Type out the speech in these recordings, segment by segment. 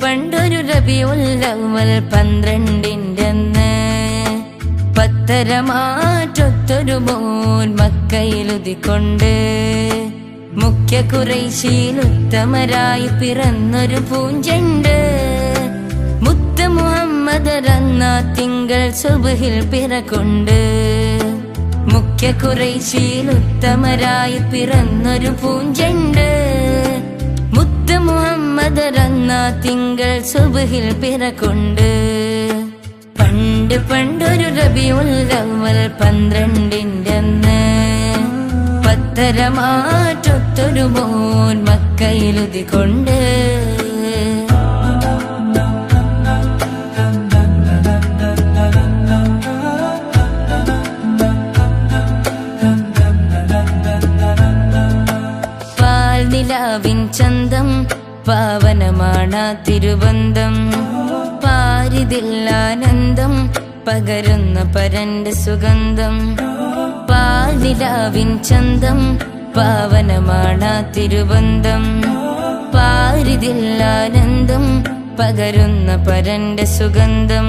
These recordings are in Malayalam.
പണ്ടൊരു റബീഉൽ അവ്വൽ 12-ന്റെ അന്ന് പത്തരമാറ്റൊത്തൊരു മോൻ മക്കയിലുദിക്കൊണ്ട് മുഖ്യ ഖുറൈശിയിൽ ഉത്തമരായി പിറന്നൊരു പൂഞ്ചെണ്ട്. മുത്ത് മുഹമ്മദ് റന്ന തിങ്കൾ സുബ്ഹിൽ പിറകൊണ്ട് മുഖ്യ ഖുറൈശിയിൽ ഉത്തമരായി പിറന്നൊരു പൂഞ്ചെണ്ട്. മുത്ത് മുഹമ്മദ് റന്ന തിങ്കൾ സുബ്ഹിൽ പിറകൊണ്ട് പണ്ടൊരു റബീഉൽ അവ്വൽ 12-ന്റെ അന്ന് പത്തരമാറ്റൊത്തൊരു മോൻ മക്കയിലുദിക്കൊണ്ട് പാൽനിലാവിൻ ചന്തം പാവനമാണ് തിരുബന്ധം. പാരിതില്ലാനന്ദം പകരുന്ന പരന്റെ സുഗന്ധം. പാൽനിലാവിൻ ചന്തം പാവനമാണ് തിരുബന്ധം. പാരിതില്ലാനന്ദം പകരുന്ന പരന്റെ സുഗന്ധം.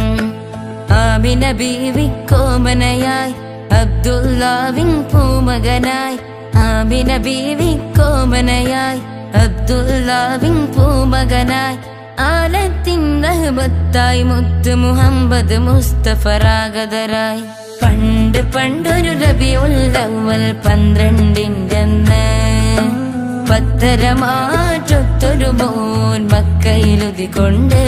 ആമിന ബീവിക്കോമനയായി അബ്ദുല്ലാവിൻ പൂമകനായി. ആമിന ബീവിക്കോമനയായി അബ്ദുല്ലാവിൻ പൂമകനായി. ആലത്തിൻ റഹ്മത്തായി മുത്ത് മുഹമ്മദ് മുസ്തഫ റാഗതരായി. പണ്ടൊരു റബീഉൽ അവ്വൽ 12-ന്റെ അന്ന് പത്തരമാറ്റൊത്തൊരു മോൻ മക്കയിലുദിക്കൊണ്ട്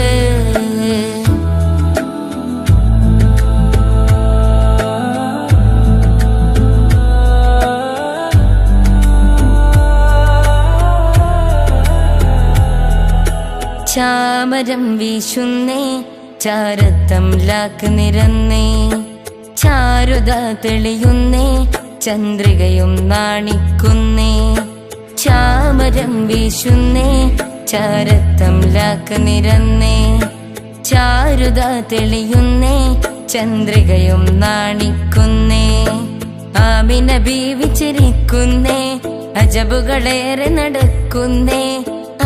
ചാമരം വീശുന്നേ ചാരത്തംലാക്ക് നിരന്നേ. ചാരുത തെളിയുന്നേ ചന്ദ്രികയും നാണിക്കുന്നേ. ചാമരം വീശുന്നേ ചാരത്തംലാക്ക് നിരന്നേ. ചാരുത തെളിയുന്നേ ചന്ദ്രികയും നാണിക്കുന്നേ. ആമിന ബീവി ചിരിക്കുന്നേ അജബുകളേറെ നടക്കുന്നേ.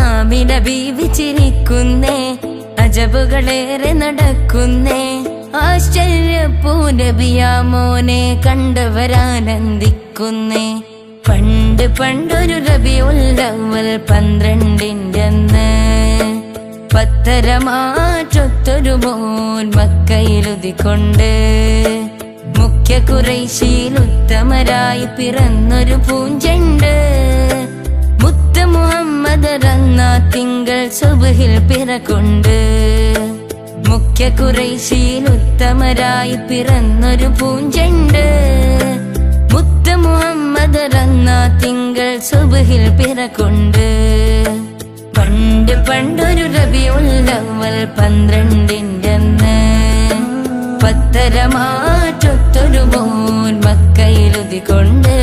ആമിന ബീവി ചിരിക്കുന്നേ അജബുകളേറെ നടക്കുന്നേ. ആശ്ചര്യപ്പൂനബിയാമോനെ കണ്ടവരാനന്ദിക്കുന്നേ. പണ്ടൊരു റബീഉൽ അവ്വൽ 12-ന്റെ അന്ന് പത്തരമാറ്റൊത്തൊരു മോൻ മക്കയിലുദിക്കൊണ്ട് മുഖ്യ ഖുറൈശിയിൽ ഉത്തമരായി പിറന്നൊരു പൂഞ്ചെണ്ട്. മുത്ത് മുഹമ്മദ് റന്ന തിങ്കൾ സുബ്ഹിൽ പിറകൊണ്ട് മുഖ്യ ഖുറൈശിയിൽ ഉത്തമരായി പിറന്നൊരു പൂഞ്ചെണ്ട്. മുത്ത് മുഹമ്മദ് റന്ന തിങ്കൾ സുബ്ഹിൽ പിറകൊണ്ട് പണ്ടൊരു റബീഉൽ അവ്വൽ 12-ന്റെ അന്ന് പത്തരമാറ്റൊത്തൊരു മോൻ മക്കയിലുദിക്കൊണ്ട്